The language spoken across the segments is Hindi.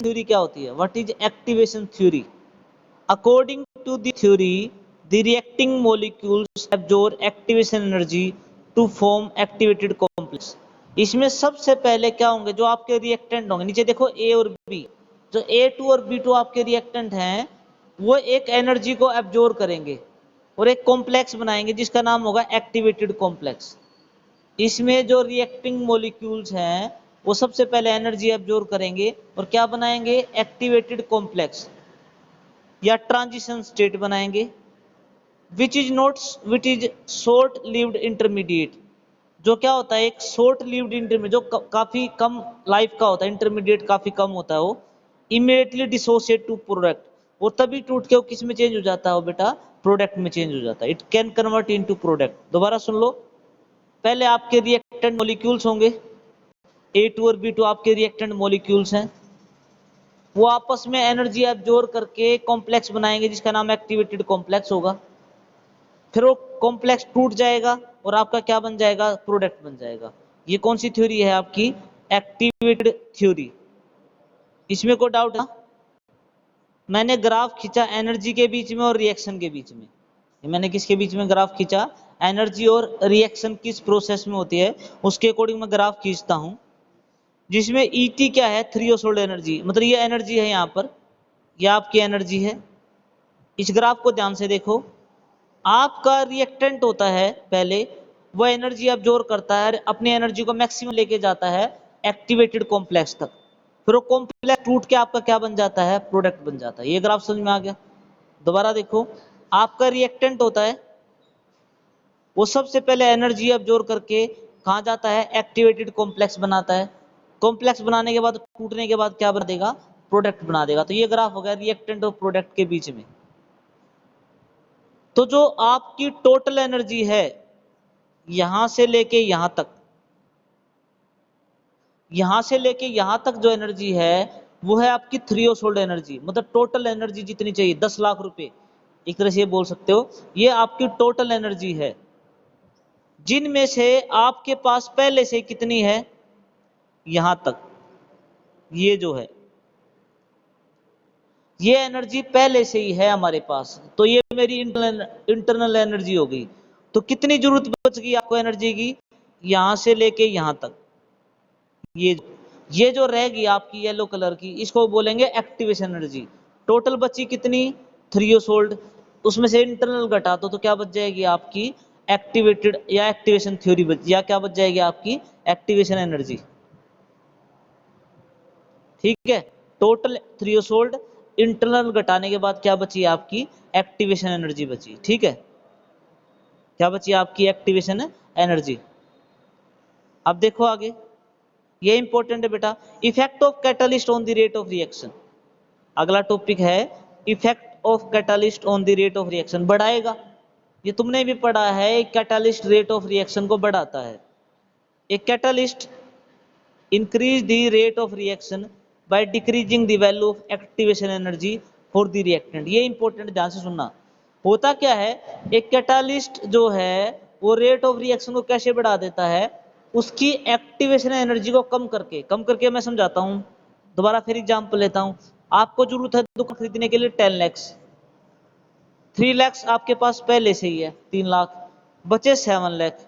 थ्योरी क्या होती है? What is activation theory? According to the theory the reacting molecules absorb activation energy to form activated complex. इसमें सबसे पहले क्या होंगे? जो आपके रिएक्टेंट होंगे, नीचे देखो ए और बी, जो A2 और B2 आपके रिएक्टेंट हैं वो एक एनर्जी को एब्जॉर्ब करेंगे और एक कॉम्प्लेक्स बनाएंगे जिसका नाम होगा एक्टिवेटेड कॉम्प्लेक्स। इसमें जो रिएक्टिंग मॉलिक्यूल्स हैं वो सबसे पहले एनर्जी एब्जॉर्ब करेंगे और क्या बनाएंगे? एक्टिवेटेड कॉम्प्लेक्स या ट्रांजिशन स्टेट बनाएंगे। Which is short lived intermediate, जो क्या होता है? एक शॉर्ट लिव्ड इंटरमीडिएट, जो काफी कम लाइफ का होता है, इंटरमीडिएट काफी कम होता है वो। इमीडिएटली डिसोशिएट टू प्रोडक्ट, वो तभी टूट के वो किस में चेंज हो जाता है? वो बेटा प्रोडक्ट में चेंज हो जाता है। It can convert into product. दोबारा सुन लो, पहले आपके रिएक्टेंट मॉलिक्यूल्स होंगे, A2 और B2 आपके रिएक्टेंट मॉलिक्यूल्स हैं, वो आपस में एनर्जी एब्जॉर्ब करके कॉम्प्लेक्स बनाएंगे जिसका नाम एक्टिवेटेड कॉम्प्लेक्स होगा। फिर वो कॉम्प्लेक्स टूट जाएगा और आपका क्या बन जाएगा? प्रोडक्ट बन जाएगा। ये कौन सी थ्योरी है आपकी? Activated theory. इसमें कोई डाउट है? मैंने ग्राफ खींचा एनर्जी के बीच में और रिएक्शन के बीच में। मैंने किसके बीच में ग्राफ खींचा? एनर्जी और रिएक्शन किस प्रोसेस में होती है उसके अकॉर्डिंग मैं ग्राफ खींचता हूं, जिसमें ET क्या है? थ्योरेशोल्ड एनर्जी, मतलब ये एनर्जी है यहाँ पर, ये आपकी एनर्जी है। इस ग्राफ को ध्यान से देखो, आपका रिएक्टेंट होता है पहले, वो एनर्जी अब्जॉर्ब करता है, अपनी एनर्जी को मैक्सिमम लेके जाता है एक्टिवेटेड कॉम्प्लेक्स तक, फिर वो कॉम्प्लेक्स टूट के आपका क्या बन जाता है? प्रोडक्ट बन जाता है। ये ग्राफ समझ में आ गया? दोबारा देखो, आपका रिएक्टेंट होता है, वो सबसे पहले एनर्जी अब्जॉर्ब करके कहाँ जाता है? एक्टिवेटेड कॉम्प्लेक्स बनाता है। कॉम्प्लेक्स बनाने के बाद, टूटने के बाद क्या बना देगा? प्रोडक्ट बना देगा। तो ये ग्राफ हो गया रिएक्टेंट और प्रोडक्ट के बीच में। तो जो आपकी टोटल एनर्जी है यहां से लेके यहां तक, यहां से लेके यहां तक जो एनर्जी है वो है आपकी थ्योरेशोल्ड एनर्जी, मतलब टोटल एनर्जी जितनी चाहिए 10 लाख रुपए, एक तरह से ये बोल सकते हो, ये आपकी टोटल एनर्जी है, जिनमें से आपके पास पहले से कितनी है? यहां तक, ये जो है ये एनर्जी पहले से ही है हमारे पास, तो ये मेरी इंटरनल एनर्जी हो गई। तो कितनी जरूरत बच गई आपको एनर्जी की? यहां से लेके यहां तक, ये जो रहेगी आपकी येलो कलर की, इसको बोलेंगे एक्टिवेशन एनर्जी। टोटल बची कितनी? थ्योरेशोल्ड, उसमें से इंटरनल घटा दो तो क्या बच जाएगी आपकी? एक्टिवेटेड या एक्टिवेशन थ्योरी बच, या क्या बच जाएगी आपकी? Activation energy. ठीक है, टोटल थ्योरेशोल्ड, इंटरनल घटाने के बाद क्या बची आपकी? एक्टिवेशन एनर्जी बची। ठीक है, क्या बची आपकी? Activation energy. अब देखो आगे, ये इंपॉर्टेंट है बेटा, effect of catalyst on the rate of reaction. अगला टॉपिक है effect of catalyst on the rate of reaction. बढ़ाएगा, ये तुमने भी पढ़ा है, कैटलिस्ट रेट ऑफ रिएक्शन को बढ़ाता है। एक catalyst increase the rate of reaction by decreasing the value of activation energy for the reactant. ये इंपॉर्टेंट, ध्यान से सुनना। होता क्या है, एक कैटलिस्ट जो है वो रेट ऑफ रिएक्शन को कैसे बढ़ा देता है? उसकी एक्टिवेशन एनर्जी को कम करके मैं समझाता हूं। दोबारा फिर एग्जांपल लेता हूं। आपको जरूरत है दुकान खरीदने के लिए 10 लाख, 3 लाख आपके पास पहले से ही है, 3 लाख बचे 7 लाख,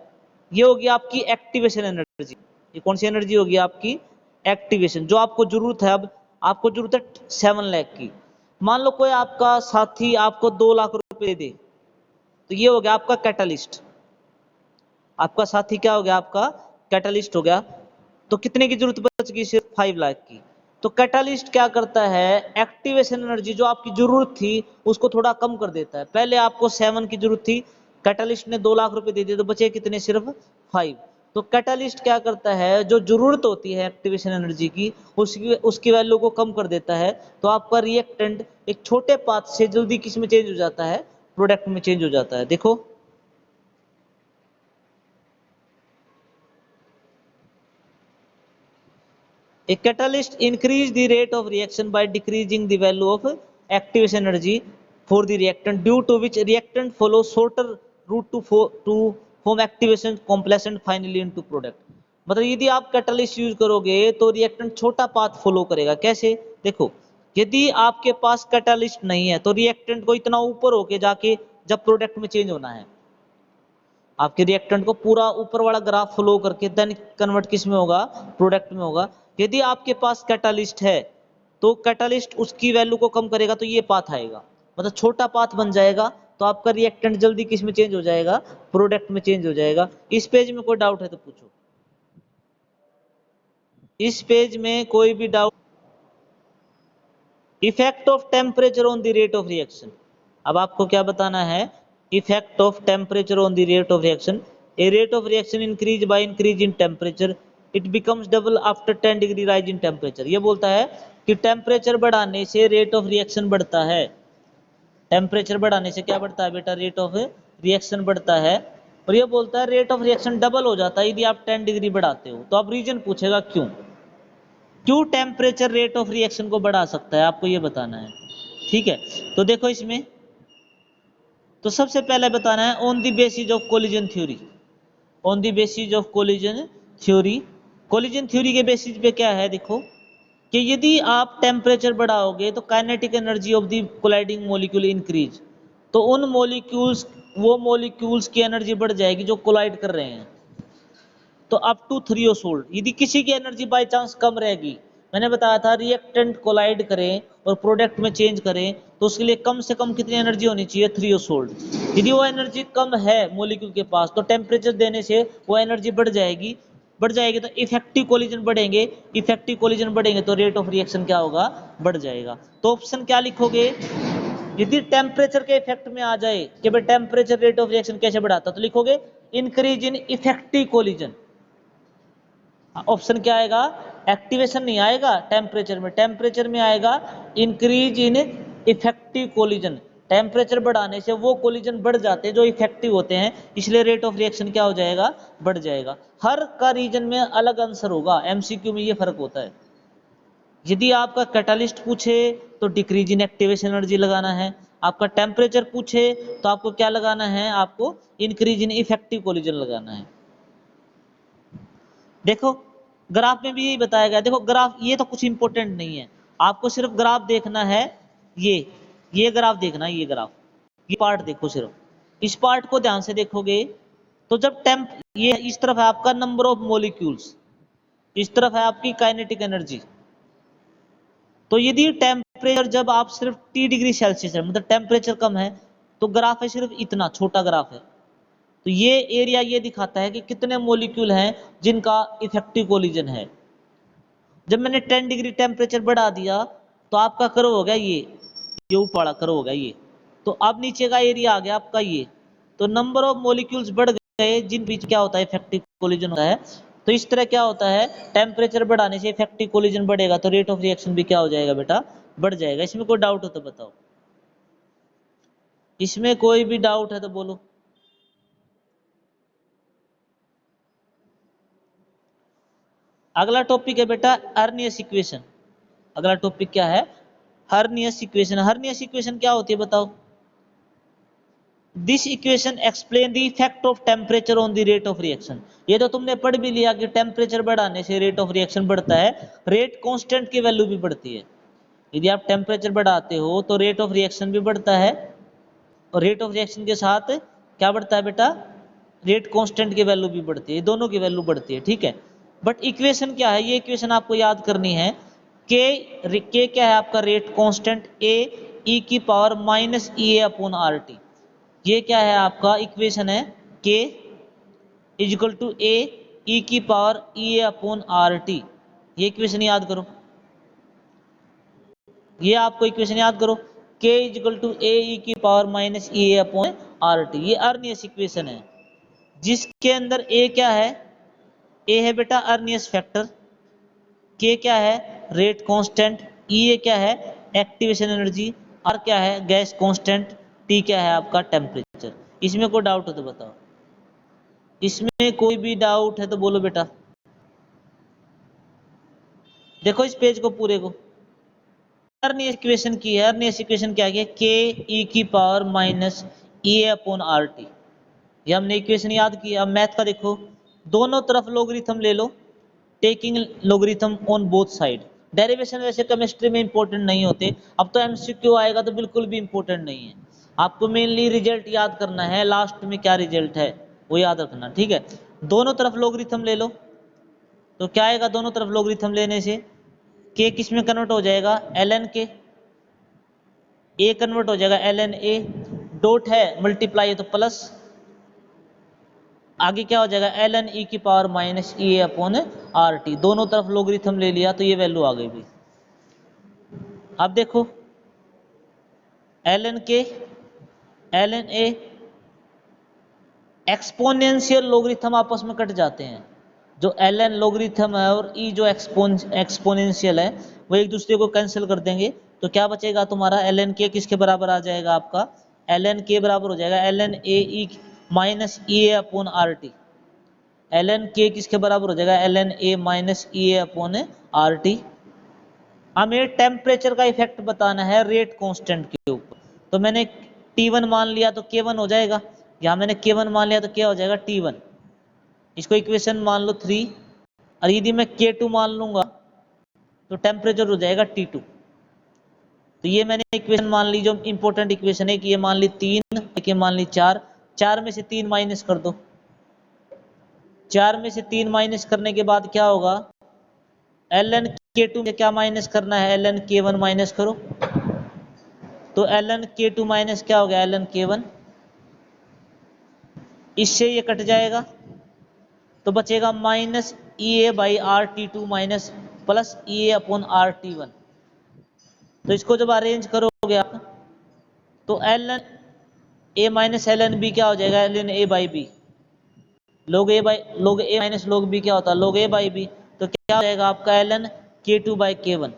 ये होगी आपकी एक्टिवेशन एनर्जी। ये कौन सी एनर्जी होगी आपकी? एक्टिवेशन, जो आपको जरूरत है। अब आपको जरूरत है 7 लाख की। मान लो कोई आपका साथी आपको 2 लाख रुपए दे, तो ये हो गया आपका कैटलिस्ट। आपका साथी क्या हो गया? आपका कैटलिस्ट हो गया। तो कितने की जरूरत बच गई? सिर्फ 5 लाख की। तो कैटलिस्ट क्या करता है? एक्टिवेशन एनर्जी जो आपकी जरूरत थी उसको थोड़ा कम कर देता है। पहले आपको 7 की जरूरत थी, कैटलिस्ट ने 2 लाख रुपए दे दिए, तो बचे कितने? सिर्फ 5। तो कैटलिस्ट क्या करता है? जो जरूरत होती है एक्टिवेशन एनर्जी की, उसकी वैल्यू को कम कर देता है। तो आपका रिएक्टेंट एक छोटे पाथ से जल्दी किस में चेंज हो जाता है? प्रोडक्ट में चेंज हो जाता है। देखो, a catalyst increase the rate of reaction by decreasing the value of activation energy for the reactant, due to which reactant follows shorter route to form activation complex and finally into product। मतलब यदि आप कैटलिस्ट यूज करोगे तो रिएक्टेंट छोटा पाथ फॉलो करेगा। कैसे? देखो, यदि आपके पास कैटलिस्ट नहीं है तो रिएक्टेंट को इतना ऊपर होके जाके जब प्रोडक्ट में चेंज होना है, आपके रिएक्टेंट को पूरा ऊपर वाला ग्राफ फ्लो करके देन कन्वर्ट किस में होगा? प्रोडक्ट में होगा। यदि आपके पास कैटालिस्ट है तो कैटालिस्ट उसकी वैल्यू को कम करेगा तो ये पाथ आएगा, मतलब छोटा पाथ बन जाएगा, तो आपका रिएक्टेंट जल्दी किस में चेंज हो जाएगा? प्रोडक्ट में चेंज हो जाएगा। इस पेज में कोई डाउट है तो पूछो। इस पेज में कोई भी doubt? Effect of temperature on the rate of reaction. अब आपको क्या बताना है? Effect of temperature on the rate of reaction. A rate of reaction increase by increase in temperature, it becomes double after 10 degree rise in temperature. ये बोलता है कि टेम्परेचर बढ़ाने से रेट ऑफ रिएक्शन बढ़ता है। टेम्परेचर बढ़ाने से क्या बढ़ता है बेटा? रेट ऑफ रिएक्शन बढ़ता है। और ये बोलता है रेट ऑफ रिएक्शन डबल हो जाता है यदि आप 10 डिग्री बढ़ाते हो। तो अब रीजन पूछेगा क्यों? क्यों टेम्परेचर रेट ऑफ रिएक्शन को बढ़ा सकता है, आपको ये बताना है। ठीक है, तो देखो इसमें तो सबसे पहले बताना है on the basis of collision theory. On the basis of collision theory, collision theory के बेसिस पे क्या है? देखो कि यदि आप टेम्परेचर बढ़ाओगे तो kinetic energy of the colliding molecule increase, तो उन मॉलिक्यूल्स, वो मॉलिक्यूल्स की एनर्जी बढ़ जाएगी जो कोलाइड कर रहे हैं। तो अप टू थ्रीओसोल्ड, यदि किसी की एनर्जी बाय चांस कम रहेगी, मैंने बताया था रिएक्टेंट कोलाइड करें और प्रोडक्ट में चेंज करें तो उसके लिए कम से कम कितनी एनर्जी होनी चाहिए? थ्रीओसोल्ड। यदि वो एनर्जी कम है मॉलिक्यूल के पास तो टेम्परेचर देने से वो एनर्जी बढ़ जाएगी। बढ़ जाएगी तो इफेक्टिव कोलिजन बढ़ेंगे, इफेक्टिव कोलिजन बढ़ेंगे तो रेट ऑफ रिएक्शन क्या होगा? बढ़ जाएगा। तो ऑप्शन क्या लिखोगे? यदि टेम्परेचर के इफेक्ट में आ जाए कि भाई टेम्परेचर रेट ऑफ रिएक्शन कैसे बढ़ाता, तो लिखोगे increase in effective collision. Option क्या आएगा? एक्टिवेशन नहीं आएगा टेम्परेचर में, टेम्परेचर में आएगा increase in effective collision. Temperature बढ़ाने से वो कोलिजन बढ़ जाते हैं जो इफेक्टिव होते हैं, इसलिए रेट ऑफ रिएक्शन क्या हो जाएगा? बढ़ जाएगा। हर का रीजन में अलग आंसर होगा, एमसीक्यू में ये फर्क होता है। यदि आपका कैटालिस्ट पूछे तो डिक्रीज इन एक्टिवेशन एनर्जी लगाना है, आपका टेम्परेचर पूछे तो आपको क्या लगाना है? आपको इंक्रीज इन इफेक्टिव कोलिजन लगाना है। देखो ग्राफ में भी यही बताया गया। देखो ग्राफ ये तो कुछ इंपॉर्टेंट नहीं है, आपको सिर्फ ग्राफ देखना है। ये ग्राफ देखना है, ये ग्राफ, ये पार्ट देखो सिर्फ, इस पार्ट को ध्यान से देखोगे तो जब टेम्प, ये इस तरफ है आपका नंबर ऑफ मॉलिक्यूल्स, इस तरफ है आपकी काइनेटिक एनर्जी। तो यदि टेम्परेचर जब आप सिर्फ T डिग्री सेल्सियस है, मतलब टेम्परेचर कम है, तो ग्राफ है सिर्फ इतना छोटा ग्राफ है। तो ये एरिया ये दिखाता है कि कितने मॉलिक्यूल हैं जिनका इफेक्टिव कोलिजन है। जब मैंने 10 डिग्री टेम्परेचर बढ़ा दिया तो आपका कर्व हो गया ये ऊपर वाला कर्व हो गया ये। तो अब नीचे का एरिया आ गया आपका ये। तो नंबर ऑफ मॉलिक्यूल्स बढ़ गए जिन बीच क्या होता है? इफेक्टिव कोलिजन होता है। तो इस तरह क्या होता है? टेम्परेचर बढ़ाने से इफेक्टिव कोलिजन बढ़ेगा तो रेट ऑफ रिएक्शन भी क्या हो जाएगा बेटा? बढ़ जाएगा। इसमें कोई डाउट हो तो बताओ, इसमें कोई भी डाउट है तो बोलो। अगला टॉपिक है बेटा अर्नियस इक्वेशन। अगला टॉपिक क्या है? हर्नियस इक्वेशन। हर्नियस इक्वेशन क्या होती है बताओ? This equation explain the effect of temperature on the rate of reaction. ये तो तुमने पढ़ भी लिया कि टेम्परेचर बढ़ाने से रेट ऑफ रिएक्शन बढ़ता है, रेट कांस्टेंट की वैल्यू भी बढ़ती है। यदि आप टेम्परेचर बढ़ाते हो तो रेट ऑफ रिएक्शन भी बढ़ता है, और रेट ऑफ रिएक्शन के साथ क्या बढ़ता है बेटा? रेट कांस्टेंट की वैल्यू भी बढ़ती है, दोनों की वैल्यू बढ़ती है। ठीक है, बट इक्वेशन क्या है? ये इक्वेशन आपको याद करनी है। के क्या है आपका? रेट कांस्टेंट, ए ई की power minus E A upon R T. ये क्या है आपका? इक्वेशन है के इजिकल टू ए ई की power E A upon R T. ये इक्वेशन याद करो, ये आपको इक्वेशन याद करो, के इजिकल टू ए ई की power minus E A upon R T. ये अर्नियस इक्वेशन है जिसके अंदर ए क्या है? ए है बेटा अर्नियस फैक्टर, के क्या है? रेट कांस्टेंट, ई ए क्या है? एक्टिवेशन एनर्जी, आर क्या है? गैस कांस्टेंट, टी क्या है आपका? टेम्परेचर। इसमें कोई डाउट हो तो बताओ, इसमें कोई भी डाउट है तो बोलो बेटा। देखो इस पेज को पूरे को, अर्नियस इक्वेशन की है। अर्नियस इक्वेशन क्या है? के ई की power minus E A upon R T. ये हमने इक्वेशन याद की। अब मैथ का देखो, दोनों तरफ लोगरिथम ले लो, taking logarithm on both side. Derivation वैसे केमिस्ट्री में इंपॉर्टेंट नहीं होते, अब तो एमसीक्यू आएगा तो बिल्कुल भी इंपॉर्टेंट नहीं है। आपको मेनली रिजल्ट याद करना है, लास्ट में क्या रिजल्ट है वो याद रखना, ठीक है। दोनों तरफ लोगरिथम ले लो, तो क्या आएगा दोनों तरफ लोगरिथम लेने से, के किस में कन्वर्ट हो जाएगा, ln के, ए कन्वर्ट हो जाएगा ln ए, डॉट है मल्टीप्लाई है तो प्लस, आगे क्या हो जाएगा ln e की पावर माइनस ई अपॉन आर टी। दोनों तरफ लोगरिथम ले लिया तो ये वैल्यू आ गई भी। अब देखो ln के ln ए, एक्सपोनेंशियल लोगरिथम आपस में कट जाते हैं। जो ln लोगरिथम है और e जो एक्सपोनेंशियल है वो एक दूसरे को कैंसिल कर देंगे, तो क्या बचेगा तुम्हारा ln के किसके बराबर आ जाएगा आपका, ln के बराबर हो जाएगा ln A E minus E A upon R T. ln के किसके बराबर हो जाएगा, ln A minus E A upon R T. हमें टेम्परेचर का इफेक्ट बताना है रेट कांस्टेंट के ऊपर, तो मैंने T1 मान लिया तो K1 हो जाएगा, यहाँ मैंने K1 मान लिया तो क्या हो जाएगा T1। इसको इक्वेशन मान लो 3, और यदि मैं K2 मान लूंगा तो टेम्परेचर हो जाएगा T2। तो ये मैंने इक्वेशन मान ली, जो इंपॉर्टेंट इक्वेशन है कि ये मान ली 3, एक ये मान ली 4, 4 में से 3 माइनस कर दो, 4 में से 3 माइनस करने के बाद क्या होगा, ln K2 में क्या माइनस करना है, ln K1 माइनस करो, तो ln K2 माइनस क्या हो गया ln K1, इससे ये कट जाएगा तो बचेगा minus E A by R T two minus plus E A upon R T one. तो इसको जब अरेंज करोगे आप तो ln A minus ln B क्या हो जाएगा, ln ए बाई बी, लोग ए माइनस लोग बी क्या होता है, लोग ए बाई बी। तो क्या हो जाएगा आपका ln K2 बाई K1।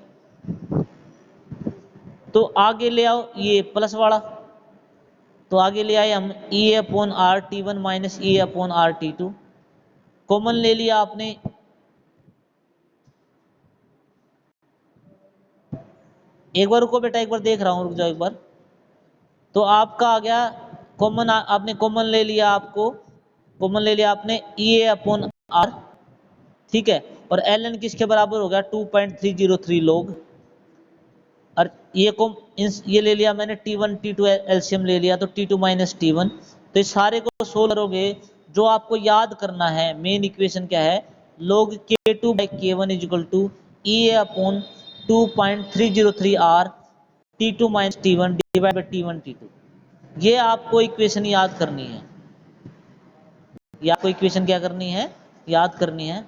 तो आगे ले आओ ये प्लस वाला, तो आगे ले आए हम E A upon R T one minus E A upon R T two, common ले लिया आपने, एक बार रुको बेटा, एक बार देख रहा हूं, रुक जाओ एक बार। तो आपका आ गया कॉमन, आपने कॉमन ले लिया, आपको कॉमन ले लिया आपने ई ए अपॉन आर, ठीक है, और ln किसके बराबर हो गया 2.303 लोग, और ये ले लिया मैंने T1 T2 एलसीएम ले लिया तो T2 माइनस T1। तो इस सारे को सोल्व करोगे, जो आपको याद करना है मेन इक्वेशन क्या है, log K2 by K1 is equal to E A upon 2.303 R T2 minus T1 divide by T1 T2। ये आपको इक्वेशन याद करनी है, ये आपको इक्वेशन क्या करनी है, याद करनी है।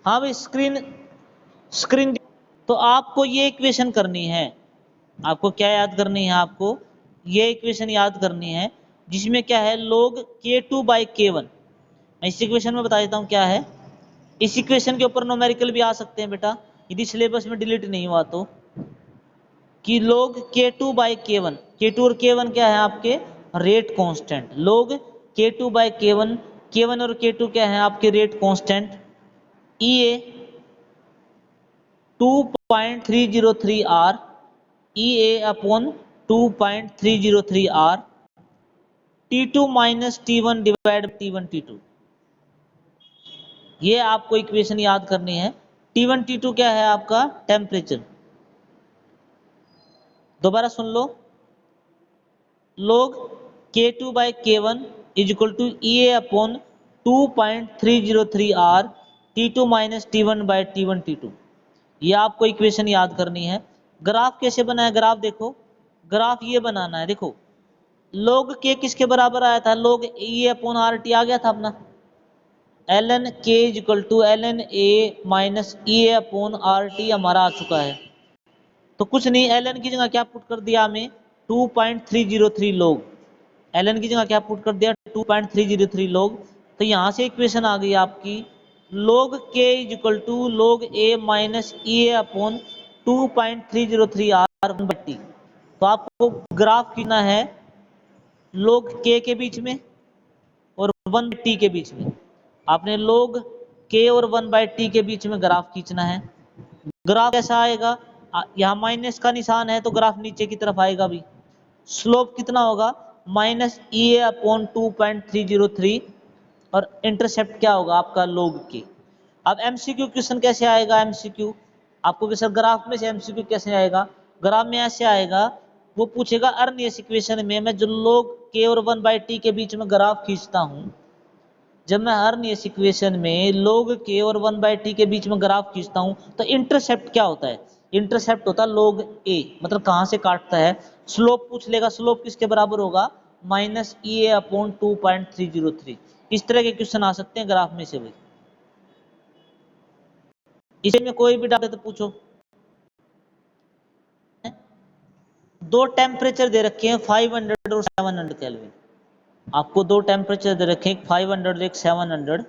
हाँ भाई स्क्रीन तो आपको ये इक्वेशन करनी है, आपको क्या याद करनी है, आपको ये इक्वेशन याद करनी है जिसमें क्या है log K2 बाई K1। मैं इस इक्वेशन में बता देता हूँ क्या है। इस इक्वेशन के ऊपर न्यूमेरिकल भी आ सकते हैं बेटा, यदि सिलेबस में डिलीट नहीं हुआ तो, कि log K2 by K1, K2 और K1 क्या है आपके rate constant, log K2 by K1, K1 और K2 क्या है आपके rate constant, E A 2.303 R E A upon 2.303 R T2 minus T1 divide T1 T2। ये आपको इक्वेशन याद करनी है। T1 T2 क्या है आपका टेम्परेचर, दोबारा सुन लो, log K2 by K1 is equal to E A upon 2.303 R T2 minus T1 by T1 T2। ये आपको इक्वेशन याद करनी है। ग्राफ कैसे बना है, ग्राफ देखो, ग्राफ ये बनाना है, देखो log k किसके बराबर आया था, log e upon R T आ गया था अपना, ln k is equal to ln a minus E A upon R T हमारा आ चुका है। तो कुछ नहीं, ln की जगह क्या पुट कर दिया हमें 2.303 लोग, ln की जगह क्या पुट कर दिया 2.303 लोग। तो यहां से इक्वेशन आ गई आपकी log k is equal to log a minus E A upon 2.303 R by T. तो आपको ग्राफ खींचना है log k के बीच में और 1 t के बीच में, आपने log k और 1 बाई टी के बीच में ग्राफ खींचना है। ग्राफ कैसा आएगा, यहाँ माइनस का निशान है तो ग्राफ नीचे की तरफ आएगा भी। स्लोप कितना होगा, माइनस ई ए अपॉन 2.303, और इंटरसेप्ट क्या होगा आपका log k। अब एमसीक्यू क्वेश्चन कैसे आएगा, एमसीक्यू आपको कि सर ग्राफ में से एमसीक्यू कैसे आएगा, ग्राफ में ऐसे आएगा, वो पूछेगा अर्नियस इक्वेशन में मैं जो log k और 1/t के बीच में ग्राफ खींचता हूं, जब मैं अर्नियस इक्वेशन में log k और 1/t के बीच में ग्राफ खींचता हूं तो इंटरसेप्ट क्या होता है, इंटरसेप्ट होता है log a, मतलब कहां से काटता है, स्लोप पूछ लेगा, स्लोप किसके बराबर होगा -ea/2.303। इस तरह के क्वेश्चन आ सकते हैं ग्राफ में से भाई, इसमें कोई भी डाउट है तो पूछो। दो टेम्परेचर दे रखे हैं 500 और 700 केल्विन, आपको दो टेम्परेचर दे रखे हैं 500 और एक 700,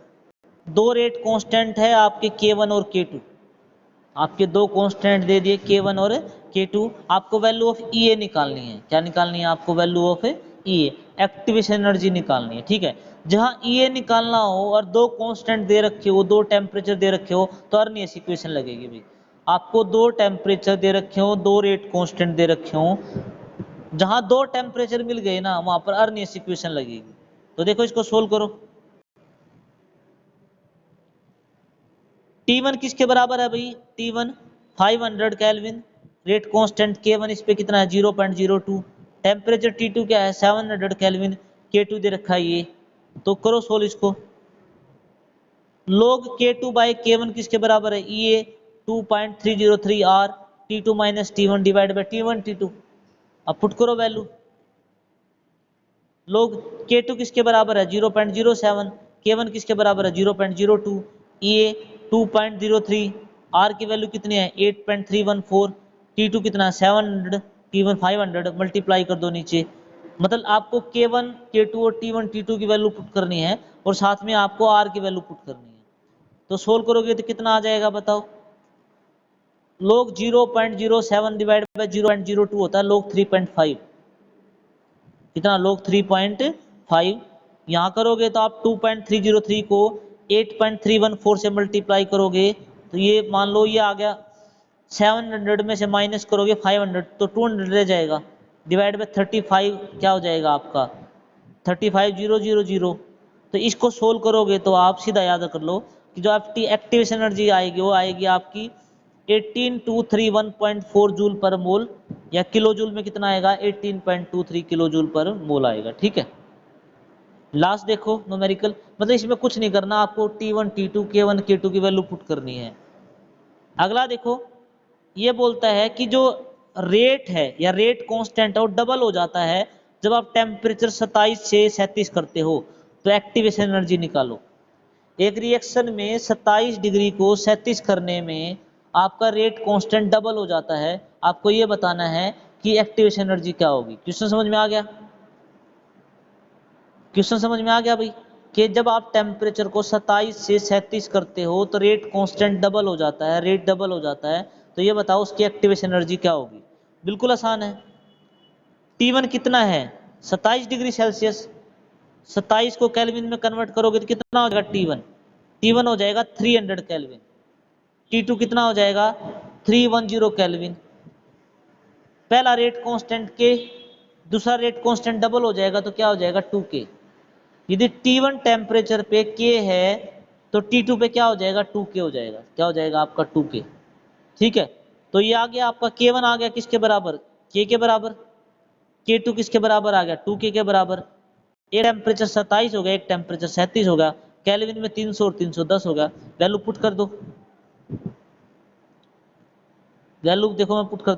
दो रेट कांस्टेंट है आपके K1 और K2, आपके दो कांस्टेंट दे दिए K1 और K2, आपको वैल्यू ऑफ EA निकालनी है, क्या निकालनी है आपको value of EA, activation energy निकालनी है, ठीक है। जहां EA निकालना हो और दो कांस्टेंट दे रखे हो, दो टेम्परेचर दे रखे हो तो अर्नियस इक्वेशन लगेगी भाई, आपको दो टेम्परेचर दे रखे हो, दो रेट कांस्टेंट दे रखे हो, जहां दो टेम्परेचर मिल गए ना वहां पर अर्नियस इक्वेशन लगेगी। तो देखो इसको सोल्व करो, T1 किसके बराबर है भाई, T1 500 kelvin, rate constant K1 इस पे कितना है 0.02, टेम्परेचर T2 क्या है 700 केल्विन, K2 दे रखा है ये, तो करो सोल्व इसको। log K2 बाय K1 किसके बराबर है, EA 2.303 R, T2 minus T1 divide by T1 T2, अब पुट करो वैल्यू, log K2 किसके बराबर है 0.07, K1 किसके बराबर है 0.02, EA 2.03, R की वैल्यू कितनी है 8.314, T2 कितना 700, T1 500, मल्टीप्लाई कर दो नीचे, मतलब आपको K1 K2 और T1 T2 की वैल्यू पुट करनी है और साथ में आपको R की वैल्यू पुट करनी है। तो सोल्व करोगे तो कितना आ जाएगा बताओ, log 0.07 डिवाइड बाय 0.02 होता है log 3.5, कितना log 3.5, यहाँ करोगे तो आप 2.303 को 8.314 से मल्टीप्लाई करोगे तो ये मान लो ये आ गया, 700 में से माइनस करोगे 500 तो 200 रह जाएगा, डिवाइड बाय 35 क्या हो जाएगा आपका 35000। तो इसको सोल्व करोगे तो आप सीधा याद कर लो कि जो आपकी एक्टिवेशन एनर्जी आएगी वो आएगी आपकी 18231.4 जूल पर मोल, या किलो जूल में कितना आएगा 18.23 किलो जूल पर मोल आएगा, ठीक है। लास्ट देखो न्यूमेरिकल, मतलब इसमें कुछ नहीं करना, आपको T1 T2 K1 K2 की वैल्यू पुट करनी है। अगला देखो ये बोलता है कि जो रेट है या रेट कांस्टेंट है वो डबल हो जाता है जब आप टेम्परेचर 27 से 37 करते हो, तो एक्टिवेशन एनर्जी निकालो। एक रिएक्शन में 27 डिग्री को 37 करने में आपका रेट कांस्टेंट डबल हो जाता है, आपको ये बताना है कि एक्टिवेशन एनर्जी क्या होगी। क्वेश्चन समझ में आ गया, क्वेश्चन समझ में आ गया भाई, कि जब आप टेम्परेचर को 27 से 37 करते हो तो रेट कांस्टेंट डबल हो जाता है, रेट डबल हो जाता है, तो ये बताओ उसकी एक्टिवेशन एनर्जी क्या होगी। बिल्कुल आसान है, T1 कितना है 27 डिग्री सेल्सियस, 27 को केल्विन में कन्वर्ट करोगे तो कितना हो जाएगा T1, T1 हो जाएगा 300 केल्विन, T2 कितना हो जाएगा 310 केल्विन। पहला रेट कांस्टेंट के, दूसरा रेट कांस्टेंट डबल हो जाएगा तो क्या हो जाएगा 2K। यदि T1 टेम्परेचर पे K है तो T2 पे क्या हो जाएगा 2K हो जाएगा, क्या हो जाएगा आपका 2K, ठीक है। तो ये आ गया आपका K1 आ गया किसके बराबर, K के बराबर, K2 किसके बराबर आ गया 2K के बराबर, एक टेम्परेचर 27 हो गया, एक टेम्परेचर 37 हो गया, केल्विन में 300 और 310 हो गया, वैल्यू पुट कर दो, वैल्यू देखो मैं पुट करता